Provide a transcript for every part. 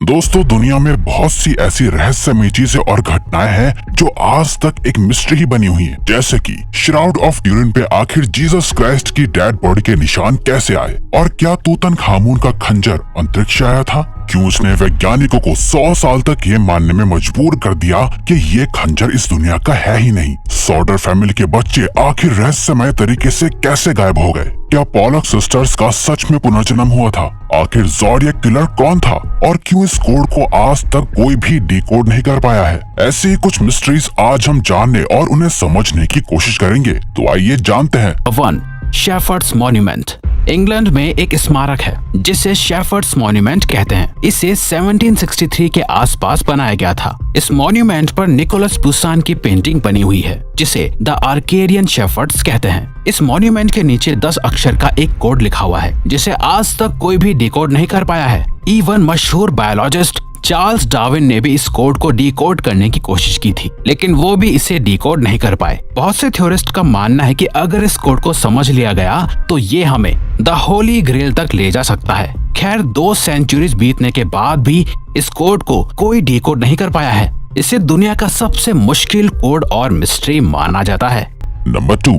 दोस्तों, दुनिया में बहुत सी ऐसी रहस्यमयी चीजें और घटनाएं हैं जो आज तक एक मिस्ट्री ही बनी हुई है। जैसे कि श्राउड ऑफ ट्यूरिन पे आखिर जीसस क्राइस्ट की डेड बॉडी के निशान कैसे आए, और क्या तूतनखामुन का खंजर अंतरिक्ष से आया था? क्यों उसने वैज्ञानिकों को 100 साल तक ये मानने में मजबूर कर दिया कि ये खंजर इस दुनिया का है ही नहीं? सॉर्डर फैमिली के बच्चे आखिर रहस्यमय तरीके से कैसे गायब हो गए? क्या पॉलक सिस्टर्स का सच में पुनर्जन्म हुआ था? आखिर ज़ोडिएक किलर कौन था और क्यों इस कोड को आज तक कोई भी डिकोड नहीं कर पाया है? ऐसी कुछ मिस्ट्रीज आज हम जानने और उन्हें समझने की कोशिश करेंगे। तो आइए जानते हैं। 1. Shepherd's monument. इंग्लैंड में एक स्मारक है जिसे शेफर्ड्स मॉन्यूमेंट कहते हैं। इसे 1763 के आसपास बनाया गया था। इस मॉन्यूमेंट पर निकोलस बुसान की पेंटिंग बनी हुई है जिसे द आर्केडियन शेफर्ड्स कहते हैं। इस मॉन्यूमेंट के नीचे 10 अक्षर का एक कोड लिखा हुआ है जिसे आज तक कोई भी डिकोड नहीं कर पाया है। इवन मशहूर बायोलॉजिस्ट चार्ल्स डार्विन ने भी इस कोड को डिकोड करने की कोशिश की थी, लेकिन वो भी इसे डिकोड नहीं कर पाए। बहुत से थ्योरिस्ट का मानना है कि अगर इस कोड को समझ लिया गया तो ये हमें द होली ग्रेल तक ले जा सकता है। खैर 2 सेंचुरीज बीतने के बाद भी इस कोड को कोई डिकोड नहीं कर पाया है। इसे दुनिया का सबसे मुश्किल कोड और मिस्ट्री माना जाता है। Number 2,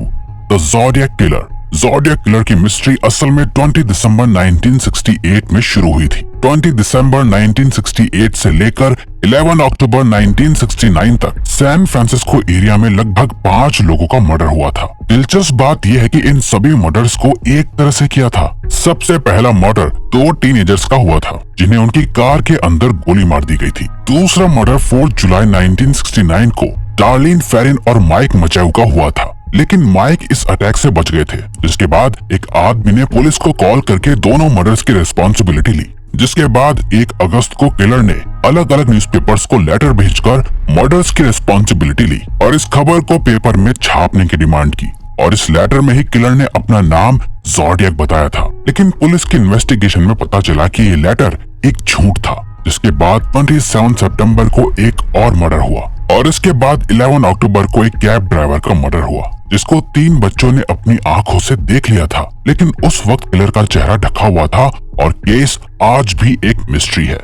the zodiac killer. Zodiac killer की मिस्ट्री असल में 20 दिसंबर 1968 में शुरू हुई थी। 20 दिसंबर 1968 से लेकर 11 अक्टूबर 1969 तक सैन फ्रांसिस्को एरिया में लगभग 5 लोगों का मर्डर हुआ था। दिलचस्प बात यह है कि इन सभी मर्डर्स को एक तरह से किया था। सबसे पहला मर्डर 2 टीनेजर्स का हुआ था जिन्हें उनकी कार के अंदर गोली मार दी गई थी। दूसरा मर्डर 4 जुलाई 1969 को डार्लिन फेरिन और माइक मचेव का हुआ था, लेकिन माइक इस अटैक से बच गए थे। जिसके बाद एक आदमी ने पुलिस को कॉल करके दोनों मर्डर्स की रिस्पॉन्सिबिलिटी ली। जिसके बाद 1 अगस्त को किलर ने अलग अलग न्यूज़पेपर्स को लेटर भेजकर मर्डर्स की रिस्पॉन्सिबिलिटी ली और इस खबर को पेपर में छापने की डिमांड की। और इस लेटर में ही किलर ने अपना नाम ज़ोडिएक बताया था, लेकिन पुलिस की इन्वेस्टिगेशन में पता चला कि ये लेटर एक झूठ था। जिसके बाद 27 सितंबर को एक और मर्डर हुआ और इसके बाद 11 अक्टूबर को एक कैब ड्राइवर का मर्डर हुआ जिसको 3 बच्चों ने अपनी आंखों से देख लिया था, लेकिन उस वक्त किलर का चेहरा ढका हुआ था और केस आज भी एक मिस्ट्री है।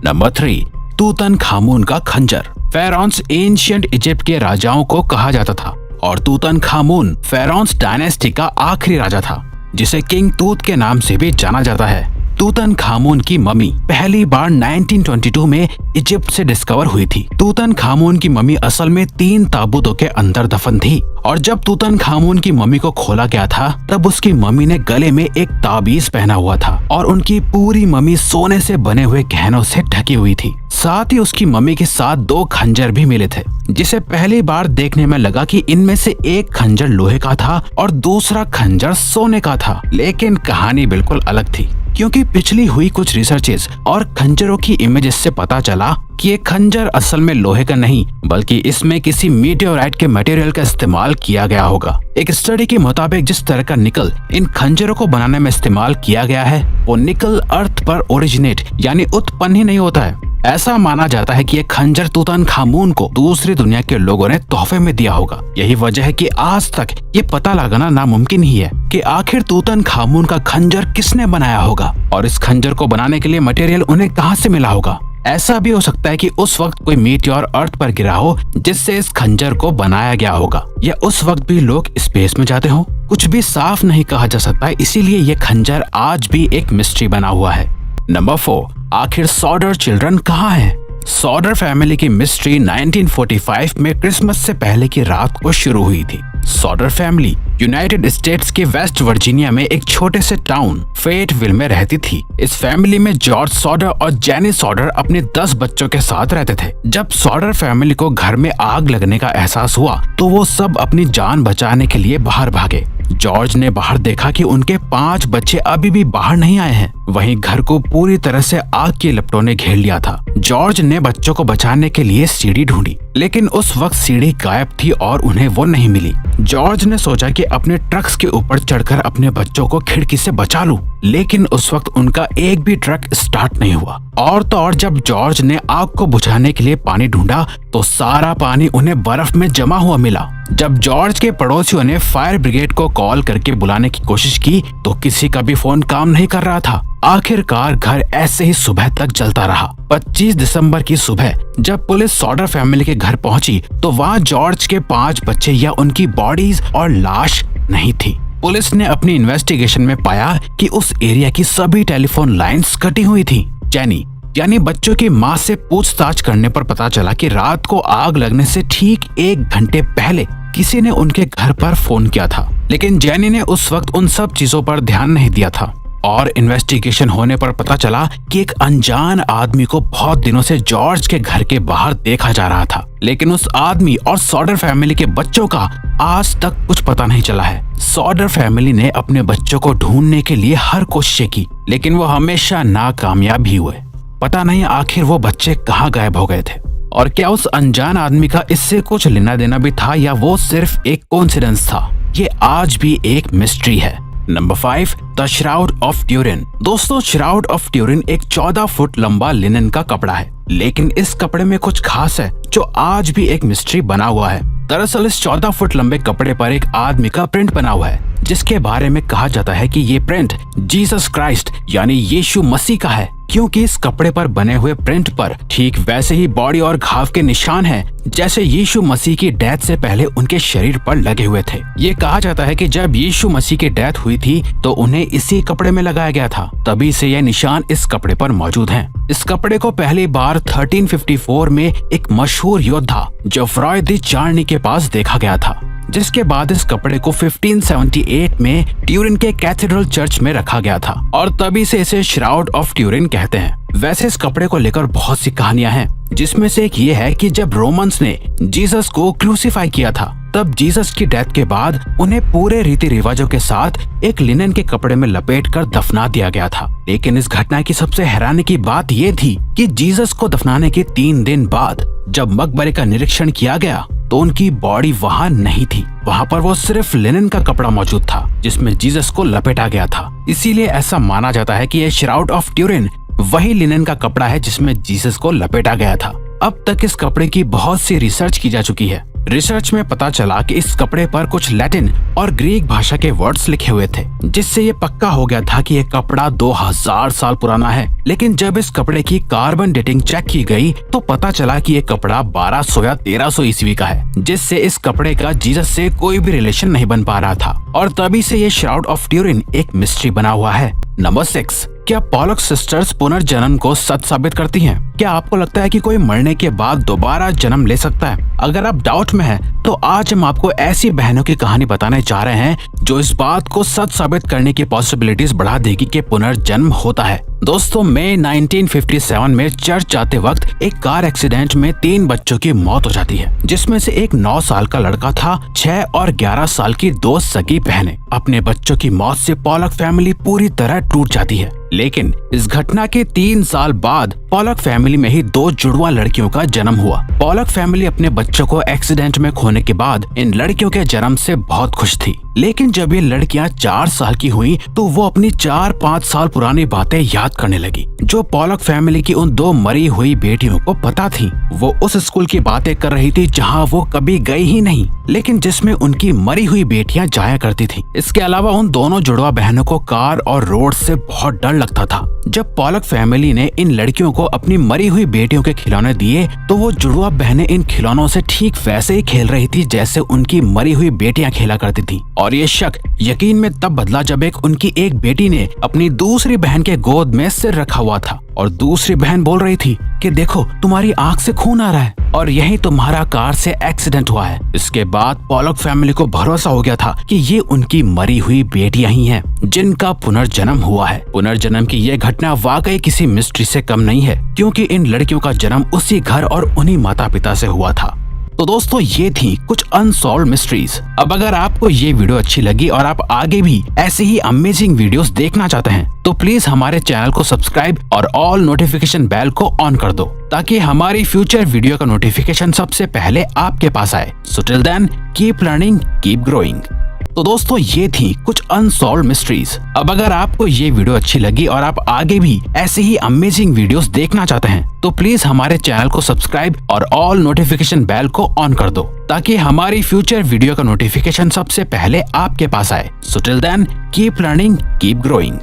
नंबर 3, तूतनखामुन का खंजर। फेरोन्स एंशिएंट इजिप्ट के राजाओं को कहा जाता था और तूतनखामुन फेरोन्स डायनेस्टी का आखिरी राजा था जिसे किंग तूत के नाम से भी जाना जाता है। तूतनखामुन की मम्मी पहली बार 1922 में इजिप्ट से डिस्कवर हुई थी। तूतनखामुन की मम्मी असल में 3 ताबूतों के अंदर दफन थी और जब तूतनखामुन की मम्मी को खोला गया था तब उसकी मम्मी ने गले में एक ताबीज पहना हुआ था और उनकी पूरी मम्मी सोने से बने हुए गहनों से ढकी हुई थी। साथ ही उसकी मम्मी के साथ 2 खंजर भी मिले थे जिसे पहली बार देखने में लगा कि इनमें से एक खंजर लोहे का था और दूसरा खंजर सोने का था। लेकिन कहानी बिल्कुल अलग थी क्योंकि पिछली हुई कुछ रिसर्चेस और खंजरों की इमेजेस से पता चला कि ये खंजर असल में लोहे का नहीं बल्कि इसमें किसी मीटियोराइट के मटेरियल का इस्तेमाल किया गया होगा। एक स्टडी के मुताबिक जिस तरह का निकल इन खंजरों को बनाने में इस्तेमाल किया गया है वो निकल अर्थ पर ओरिजिनेट यानी उत्पन्न ही नहीं होता है। ऐसा माना जाता है कि ये खंजर तूतनखामुन को दूसरी दुनिया के लोगों ने तोहफे में दिया होगा। यही वजह है कि आज तक ये पता लगाना नामुमकिन ही है कि आखिर तूतनखामुन का खंजर किसने बनाया होगा और इस खंजर को बनाने के लिए मटेरियल उन्हें कहां से मिला होगा। ऐसा भी हो सकता है कि उस वक्त कोई मीटियोर अर्थ पर गिरा हो जिससे इस खंजर को बनाया गया होगा, या उस वक्त भी लोग स्पेस में जाते हो। कुछ भी साफ नहीं कहा जा सकता, इसीलिए ये खंजर आज भी एक मिस्ट्री बना हुआ है। नंबर 4, आखिर सॉर्डर चिल्ड्रन कहाँ हैं? सॉर्डर फैमिली की मिस्ट्री 1945 में क्रिसमस से पहले की रात को शुरू हुई थी। सॉर्डर फैमिली यूनाइटेड स्टेट्स के वेस्ट वर्जीनिया में एक छोटे से टाउन फेटविल में रहती थी। इस फैमिली में जॉर्ज सॉर्डर और जेनी सॉर्डर अपने 10 बच्चों के साथ रहते थे। जब सॉर्डर फैमिली को घर में आग लगने का एहसास हुआ तो वो सब अपनी जान बचाने के लिए बाहर भागे। जॉर्ज ने बाहर देखा कि उनके 5 बच्चे अभी भी बाहर नहीं आए हैं। वहीं घर को पूरी तरह से आग की लपटों ने घेर लिया था। जॉर्ज ने बच्चों को बचाने के लिए सीढ़ी ढूंढी, लेकिन उस वक्त सीढ़ी गायब थी और उन्हें वो नहीं मिली। जॉर्ज ने सोचा कि अपने ट्रक्स के ऊपर चढ़कर अपने बच्चों को खिड़की से बचा लूं, लेकिन उस वक्त उनका एक भी ट्रक स्टार्ट नहीं हुआ। और तो और जब जॉर्ज ने आग को बुझाने के लिए पानी ढूंढा तो सारा पानी उन्हें बर्फ में जमा हुआ मिला। जब जॉर्ज के पड़ोसियों ने फायर ब्रिगेड को कॉल करके बुलाने की कोशिश की तो किसी का भी फोन काम नहीं कर रहा था। आखिरकार घर ऐसे ही सुबह तक जलता रहा। 25 दिसंबर की सुबह जब पुलिस सॉडर फैमिली के घर पहुंची तो वहां जॉर्ज के 5 बच्चे या उनकी बॉडीज और लाश नहीं थी। पुलिस ने अपनी इन्वेस्टिगेशन में पाया कि उस एरिया की सभी टेलीफोन लाइंस कटी हुई थी। जेनी यानी बच्चों की मां से पूछताछ करने पर पता चला कि रात को आग लगने से ठीक 1 घंटे पहले किसी ने उनके घर पर फोन किया था, लेकिन जेनी ने उस वक्त उन सब चीजों पर ध्यान नहीं दिया था। और इन्वेस्टिगेशन होने पर पता चला कि एक अनजान आदमी को बहुत दिनों से जॉर्ज के घर के बाहर देखा जा रहा था, लेकिन उस आदमी और सॉडर फैमिली के बच्चों का आज तक कुछ पता नहीं चला है। सॉडर फैमिली ने अपने बच्चों को ढूंढने के लिए हर कोशिश की, लेकिन वो हमेशा नाकामयाब ही हुए। पता नहीं आखिर वो बच्चे कहाँ गायब हो गए थे, और क्या उस अनजान आदमी का इससे कुछ लेना देना भी था या वो सिर्फ एक कोइंसिडेंस था? ये आज भी एक मिस्ट्री है। Number 5, the shroud of Turin. दोस्तों, श्राउड ऑफ ट्यूरिन एक 14 फुट लंबा लिनन का कपड़ा है, लेकिन इस कपड़े में कुछ खास है जो आज भी एक मिस्ट्री बना हुआ है। दरअसल इस 14 फुट लंबे कपड़े पर एक आदमी का प्रिंट बना हुआ है, जिसके बारे में कहा जाता है कि ये प्रिंट जीसस क्राइस्ट यानी यीशु मसीह का है, क्योंकि इस कपड़े पर बने हुए प्रिंट पर ठीक वैसे ही बॉडी और घाव के निशान हैं जैसे यीशु मसीह की डेथ से पहले उनके शरीर पर लगे हुए थे। ये कहा जाता है कि जब यीशु मसीह की डेथ हुई थी तो उन्हें इसी कपड़े में लगाया गया था, तभी से ये निशान इस कपड़े पर मौजूद हैं। इस कपड़े को पहली बार 1354 में एक मशहूर योद्धा जोफ्रॉय द चार्नी के पास देखा गया था, जिसके बाद इस कपड़े को 1578 में ट्यूरिन के कैथेड्रल चर्च में रखा गया था, और तभी से इसे श्राउड ऑफ ट्यूरिन कहते हैं। वैसे इस कपड़े को लेकर बहुत सी कहानियां हैं, जिसमें से एक ये है कि जब रोमन्स ने जीसस को क्रूसीफाई किया था, तब जीसस की डेथ के बाद उन्हें पूरे रीति रिवाजों के साथ एक लिनन के कपड़े में लपेटकर दफना दिया गया था। लेकिन इस घटना की सबसे हैरानी की बात ये थी कि जीसस को दफनाने के 3 दिन बाद जब मकबरे का निरीक्षण किया गया तो उनकी बॉडी वहाँ नहीं थी। वहाँ पर वो सिर्फ लिनन का कपड़ा मौजूद था जिसमें जीसस को लपेटा गया था। इसीलिए ऐसा माना जाता है कि ये श्राउड ऑफ ट्यूरिन वही लिनन का कपड़ा है जिसमें जीसस को लपेटा गया था। अब तक इस कपड़े की बहुत सी रिसर्च की जा चुकी है। रिसर्च में पता चला कि इस कपड़े पर कुछ लैटिन और ग्रीक भाषा के वर्ड्स लिखे हुए थे, जिससे ये पक्का हो गया था कि ये कपड़ा 2000 साल पुराना है। लेकिन जब इस कपड़े की कार्बन डेटिंग चेक की गई तो पता चला कि ये कपड़ा 1200 या 1300 ईस्वी का है, जिससे इस कपड़े का जीसस से कोई भी रिलेशन नहीं बन पा रहा था, और तभी से ये श्राउड ऑफ ट्यूरिन एक मिस्ट्री बना हुआ है। नंबर 6, क्या पॉलक सिस्टर्स पुनर्जन्म को सच साबित करती हैं? क्या आपको लगता है कि कोई मरने के बाद दोबारा जन्म ले सकता है? अगर आप डाउट में हैं, तो आज हम आपको ऐसी बहनों की कहानी बताने जा रहे हैं जो इस बात को सच साबित करने की पॉसिबिलिटीज बढ़ा देगी कि पुनर्जन्म होता है। दोस्तों, मई 1957 में चर्च जाते वक्त एक कार एक्सीडेंट में 3 बच्चों की मौत हो जाती है, जिसमें से एक 9 साल का लड़का था। 6 और 11 साल की 2 सगी बहनें। अपने बच्चों की मौत से पॉलक फैमिली पूरी तरह टूट जाती है, लेकिन इस घटना के 3 साल बाद पॉलक फैमिली में ही 2 जुड़वा लड़कियों का जन्म हुआ। पॉलक फैमिली अपने बच्चों को एक्सीडेंट में खोने के बाद इन लड़कियों के जन्म से बहुत खुश थी, लेकिन जब ये लड़कियां 4 साल की हुई तो वो अपनी 4-5 साल पुरानी बातें याद करने लगी जो पॉलक फैमिली की उन 2 मरी हुई बेटियों को पता थी। वो उस स्कूल की बातें कर रही थी जहाँ वो कभी गई ही नहीं, लेकिन जिसमें उनकी मरी हुई बेटियां जाया करती थी। इसके अलावा उन दोनों जुड़वा बहनों को कार और रोड से बहुत डर लगता था। जब पॉलक फैमिली ने इन लड़कियों को अपनी मरी हुई बेटियों के खिलौने दिए तो वो जुड़वा बहनें इन खिलौनों से ठीक वैसे ही खेल रही थी जैसे उनकी मरी हुई बेटियां खेला करती थी। और ये शक यकीन में तब बदला जब उनकी एक बेटी ने अपनी दूसरी बहन के गोद में सिर रखा हुआ था और दूसरी बहन बोल रही थी कि देखो तुम्हारी आंख से खून आ रहा है और यही तुम्हारा कार से एक्सीडेंट हुआ है। इसके बाद पॉलक फैमिली को भरोसा हो गया था कि ये उनकी मरी हुई बेटियां ही हैं जिनका पुनर्जन्म हुआ है। पुनर्जन्म की ये घटना वाकई किसी मिस्ट्री से कम नहीं है, क्योंकि इन लड़कियों का जन्म उसी घर और उन्हीं माता पिता से हुआ था। तो दोस्तों, ये थी कुछ अनसॉल्व मिस्ट्रीज। अब अगर आपको ये वीडियो अच्छी लगी और आप आगे भी ऐसे ही अमेजिंग वीडियोस देखना चाहते हैं तो प्लीज हमारे चैनल को सब्सक्राइब और ऑल नोटिफिकेशन बेल को ऑन कर दो, ताकि हमारी फ्यूचर वीडियो का नोटिफिकेशन सबसे पहले आपके पास आए। So till then, keep learning, keep growing. तो दोस्तों, ये थी कुछ अनसॉल्व मिस्ट्रीज। अब अगर आपको ये वीडियो अच्छी लगी और आप आगे भी ऐसे ही अमेजिंग वीडियोस देखना चाहते हैं तो प्लीज हमारे चैनल को सब्सक्राइब और ऑल नोटिफिकेशन बेल को ऑन कर दो, ताकि हमारी फ्यूचर वीडियो का नोटिफिकेशन सबसे पहले आपके पास आए। So till then, keep learning, keep growing.